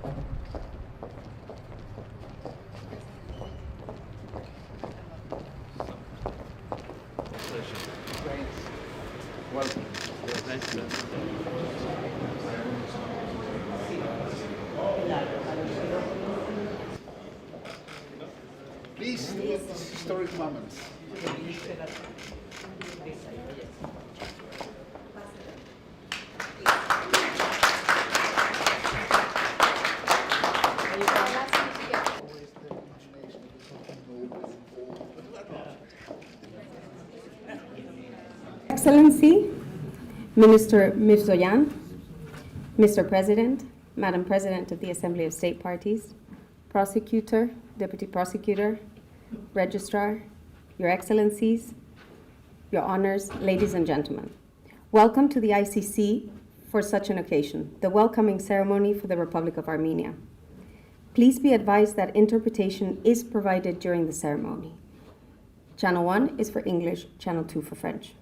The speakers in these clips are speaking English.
Welcome. Please, this historic moment. Excellency, Minister Mիրզոյան, Mr. President, Madam President of the Assembly of State Parties, Prosecutor, Deputy Prosecutor, Registrar, Your Excellencies, Your Honors, ladies and gentlemen. Welcome to the ICC for such an occasion, the welcoming ceremony for the Republic of Armenia. Please be advised that interpretation is provided during the ceremony. Channel 1 is for English, Channel 2 for French.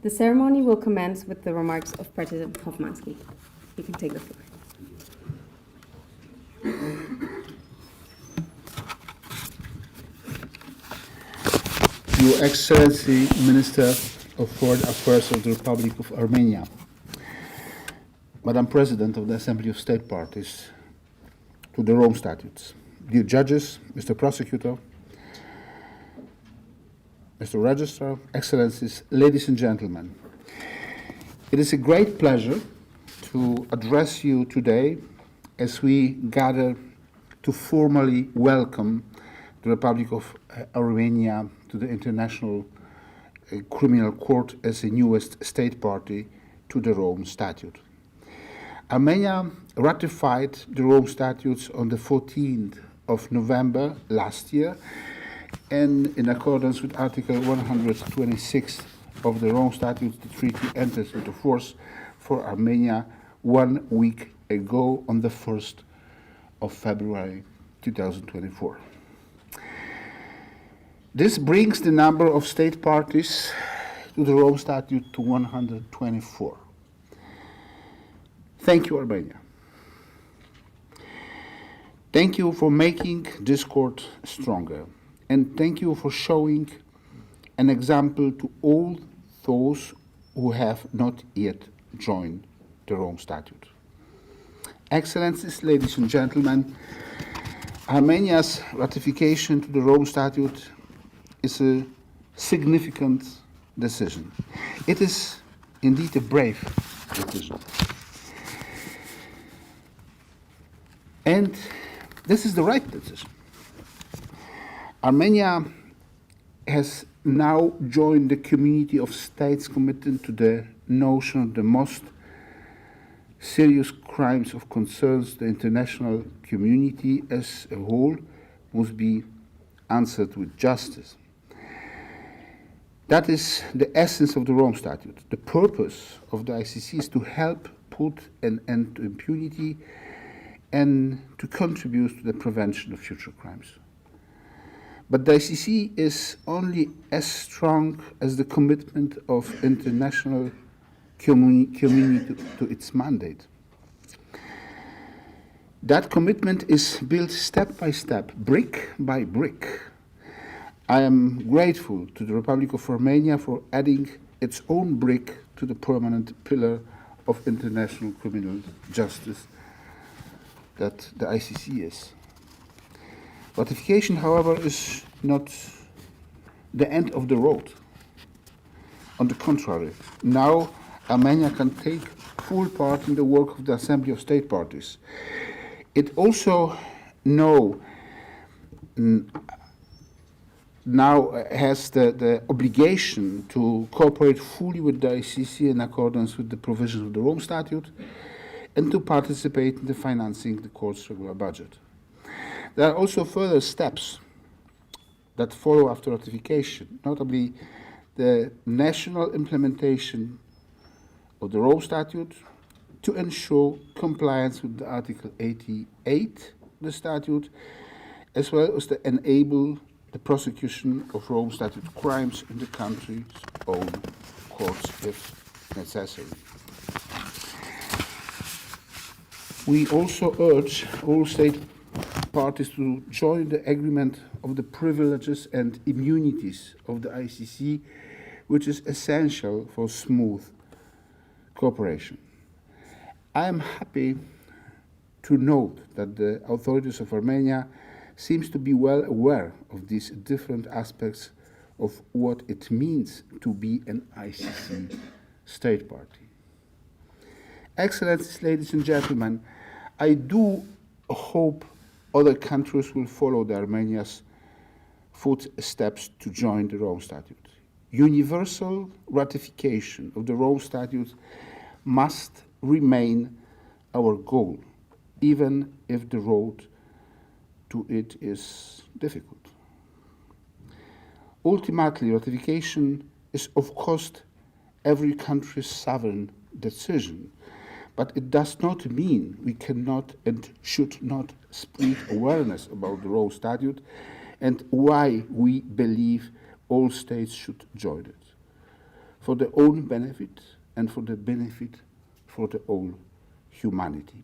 The ceremony will commence with the remarks of Phyodr Hofmayskin. You can take the floor. Your Excellency, Minister of Foreign Affairs of the Republic of Armenia, Madam President of the Assembly of State Parties, to the Rome Statutes, dear judges, Mr. Prosecutor, Mr. Registrar, Excellencies, ladies and gentlemen, it is a great pleasure to address you today as we gather to formally welcome the Republic of Armenia to the International Criminal Court as the newest state party to the Rome Statute. Armenia ratified the Rome Statutes on the 14th of November last year, and in accordance with Article 126 of the Rome Statutes, the treaty enters into force for Armenia 1 week ago on the 1st of February 2024. This brings the number of state parties to the Rome Statute to 124. Thank you, Armenia. Thank you for making this court stronger. And thank you for showing an example to all those who have not yet joined the Rome Statute. Excellencies, ladies and gentlemen, Armenia's ratification to the Rome Statute is a significant decision. It is indeed a brave decision. And this is the right decision. Armenia has now joined the community of states committed to the notion of the most serious crimes of concerns the international community as a whole must be answered with justice. That is the essence of the Rome Statute. The purpose of the ICC is to help put an end to impunity and to contribute to the prevention of future crimes. But the ICC is only as strong as the commitment of international community to its mandate. That commitment is built step by step, brick by brick. I am grateful to the Republic of Armenia for adding its own brick to the permanent pillar of international criminal justice that the ICC is. Ratification, however, is not the end of the road. On the contrary, now Armenia can take full part in the work of the Assembly of State Parties. It also now has the obligation to cooperate fully with the ICC in accordance with the provisions of the Rome Statute and to participate in the financing the court's regular budget. There are also further steps that follow after ratification, notably the national implementation of the Rome Statute to ensure compliance with the Article 88 of the statute, as well as to enable the prosecution of Rome Statute crimes in the country's own courts if necessary. We also urge all state parties to join the agreement of the privileges and immunities of the ICC, which is essential for smooth cooperation. I am happy to note that the authorities of Armenia seems to be well aware of these different aspects of what it means to be an ICC state party. Excellencies, ladies and gentlemen, I do hope other countries will follow the Armenia's footsteps to join the Rome Statute. Universal ratification of the Rome Statute must remain our goal, even if the road to it is difficult. Ultimately, ratification is, of course, every country's sovereign decision, but it does not mean we cannot and should not spread awareness about the Rome Statute and why we believe all states should join it, for their own benefit and for the benefit for the whole humanity.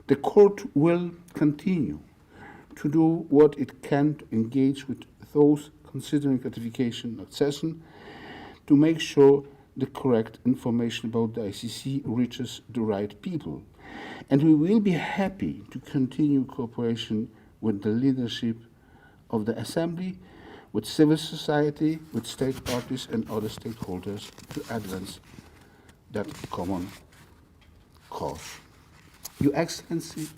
The court will continue to do what it can to engage with those considering ratification and accession to make sure the correct information about the ICC reaches the right people. And we will be happy to continue cooperation with the leadership of the Assembly, with civil society, with state parties and other stakeholders to advance that common cause. Your Excellency,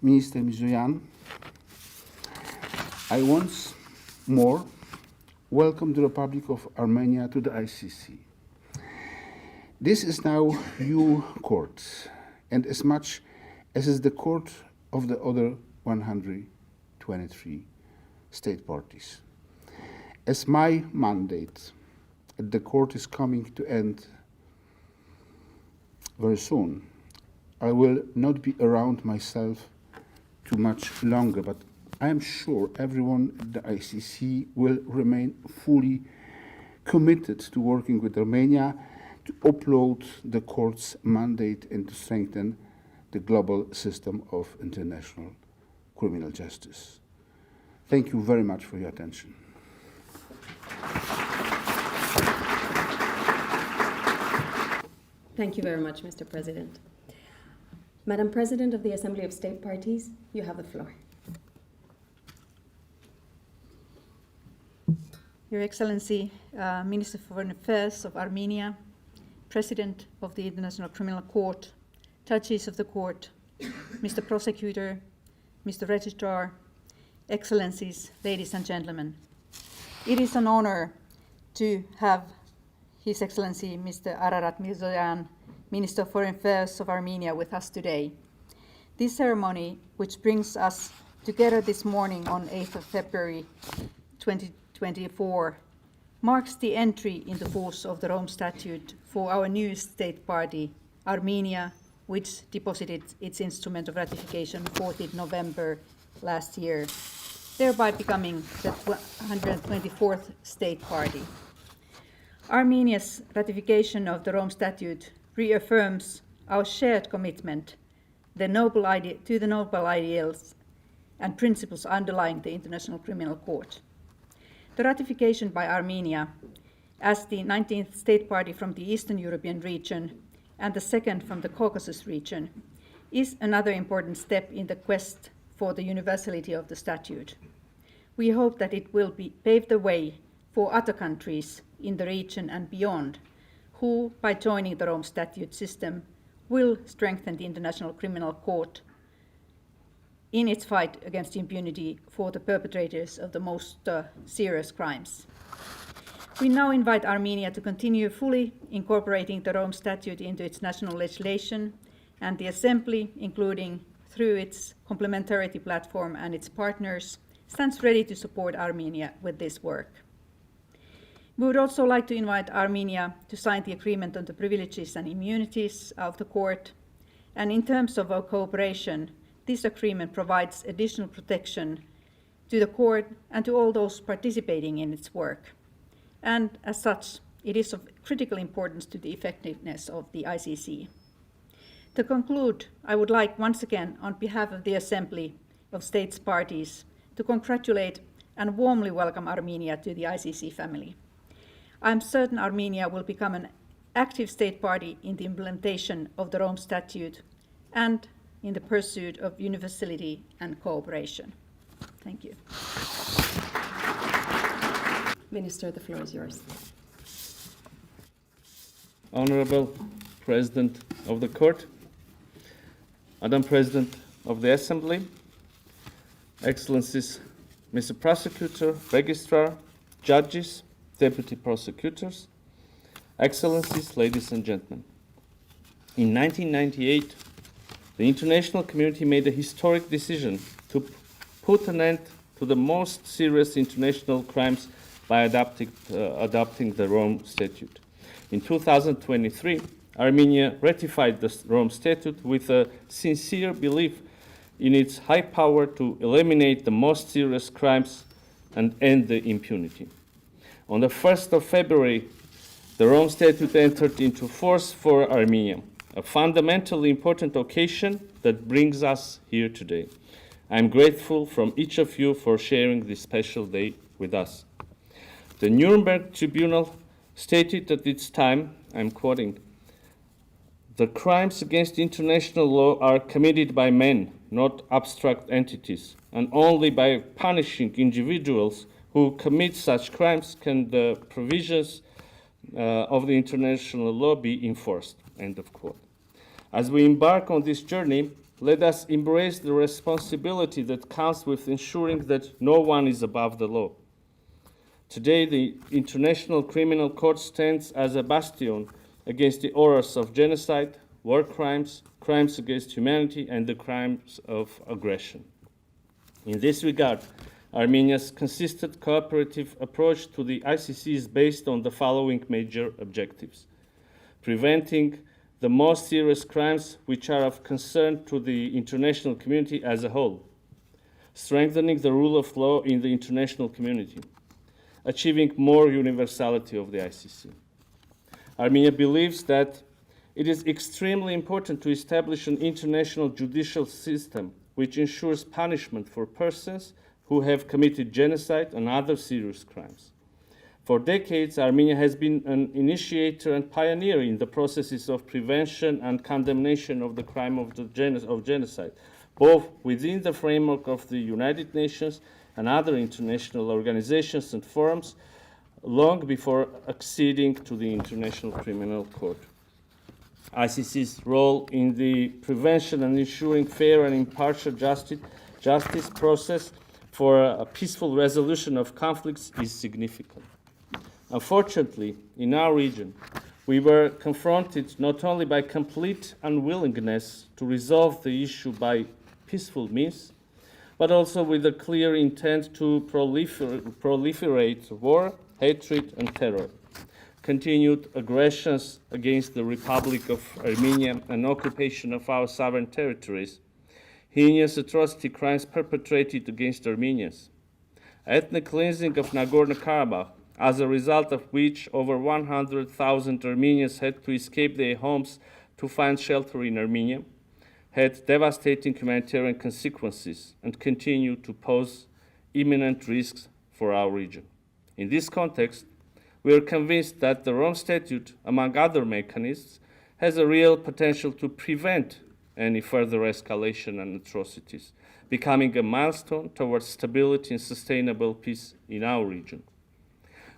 Minister Mիրзոյանի, I once more welcome the Republic of Armenia to the ICC. This is now your court, and as much as is the court of the other 123 state parties. As my mandate at the court is coming to end very soon, I will not be around myself too much longer, but I am sure everyone at the ICC will remain fully committed to working with Armenia to uphold the court's mandate and to strengthen the global system of international criminal justice. Thank you very much for your attention. Thank you very much, Mr. President. Madam President of the Assembly of State Parties, you have the floor. Your Excellency, Minister for Foreign Affairs of Armenia, President of the International Criminal Court, Judges of the Court, Mr. Prosecutor, Mr. Registrar, Excellencies, ladies and gentlemen. It is an honor to have His Excellency Mr. Ararat Mirzoyan, Minister of Foreign Affairs of Armenia, with us today. This ceremony, which brings us together this morning on 8th of February 2024, marks the entry into force of the Rome Statute for our new state party, Armenia, which deposited its instrument of ratification 14th November last year, thereby becoming the 124th state party. Armenia's ratification of the Rome Statute reaffirms our shared commitment to the noble ideals and principles underlying the International Criminal Court. The ratification by Armenia, as the 19th state party from the Eastern European region and the second from the Caucasus region, is another important step in the quest for the universality of the statute. We hope that it will pave the way for other countries in the region and beyond, who, by joining the Rome Statute system, will strengthen the International Criminal Court in its fight against impunity for the perpetrators of the most serious crimes. We now invite Armenia to continue fully incorporating the Rome Statute into its national legislation, and the Assembly, including through its complementarity platform and its partners, stands ready to support Armenia with this work. We would also like to invite Armenia to sign the agreement on the privileges and immunities of the court, and in terms of our cooperation, this agreement provides additional protection to the court and to all those participating in its work. And as such, it is of critical importance to the effectiveness of the ICC. To conclude, I would like once again, on behalf of the Assembly of States Parties, to congratulate and warmly welcome Armenia to the ICC family. I am certain Armenia will become an active state party in the implementation of the Rome Statute and in the pursuit of universality and cooperation. Thank you. Minister, the floor is yours. Honorable President of the Court, Madam President of the Assembly, Excellencies, Mr. Prosecutor, Registrar, Judges, Deputy Prosecutors, Excellencies, ladies and gentlemen. In 1998, the international community made a historic decision to put an end to the most serious international crimes by adopting the Rome Statute. In 2023, Armenia ratified the Rome Statute with a sincere belief in its high power to eliminate the most serious crimes and end the impunity. On the 1st of February, the Rome Statute entered into force for Armenia, a fundamentally important occasion that brings us here today. I am grateful from each of you for sharing this special day with us. The Nuremberg Tribunal stated at its time, I'm quoting, "The crimes against international law are committed by men, not abstract entities, and only by punishing individuals who commit such crimes can the provisions of the international law be enforced." End of quote. As we embark on this journey, let us embrace the responsibility that comes with ensuring that no one is above the law. Today, the International Criminal Court stands as a bastion against the horrors of genocide, war crimes, crimes against humanity, and the crimes of aggression. In this regard, Armenia's consistent cooperative approach to the ICC is based on the following major objectives: preventing the most serious crimes which are of concern to the international community as a whole, strengthening the rule of law in the international community, achieving more universality of the ICC. Armenia believes that it is extremely important to establish an international judicial system which ensures punishment for persons who have committed genocide and other serious crimes. For decades, Armenia has been an initiator and pioneer in the processes of prevention and condemnation of the crime of genocide, both within the framework of the United Nations and other international organizations and forums, long before acceding to the International Criminal Court. ICC's role in the prevention and ensuring fair and impartial justice process for a peaceful resolution of conflicts is significant. Unfortunately, in our region, we were confronted not only by complete unwillingness to resolve the issue by peaceful means, but also with a clear intent to proliferate war, hatred, and terror. Continued aggressions against the Republic of Armenia and occupation of our sovereign territories, heinous atrocity crimes perpetrated against Armenians, ethnic cleansing of Nagorno-Karabakh, as a result of which over 100,000 Armenians had to escape their homes to find shelter in Armenia, had devastating humanitarian consequences and continue to pose imminent risks for our region. In this context, we are convinced that the Rome Statute, among other mechanisms, has a real potential to prevent any further escalation and atrocities, becoming a milestone towards stability and sustainable peace in our region.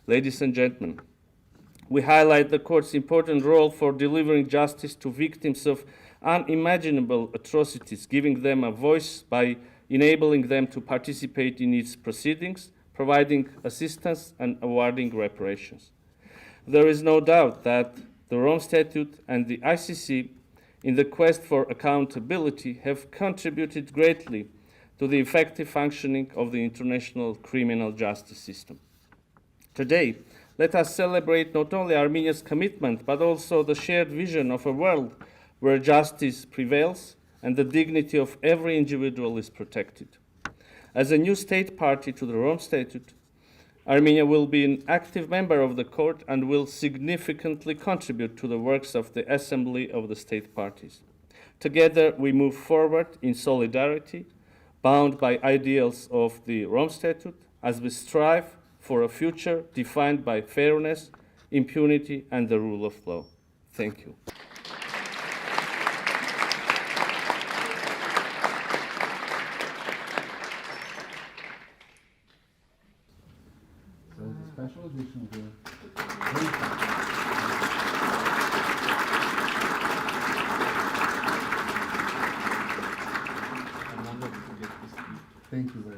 Ladies and gentlemen, we highlight the Court's important role for delivering justice to victims of unimaginable atrocities, giving them a voice by enabling them to participate in its proceedings, providing assistance and awarding reparations. There is no doubt that the Rome Statute and the ICC, in the quest for accountability, have contributed greatly to the effective functioning of the international criminal justice system. Today, let us celebrate not only Armenia's commitment, but also the shared vision of a world where justice prevails and the dignity of every individual is protected. As a new state party to the Rome Statute, Armenia will be an active member of the Court and will significantly contribute to the works of the Assembly of the State Parties. Together, we move forward in solidarity, bound by ideals of the Rome Statute, as we strive for a future defined by fairness, impunity, and the rule of law. Thank you. So the special edition here. Thank you very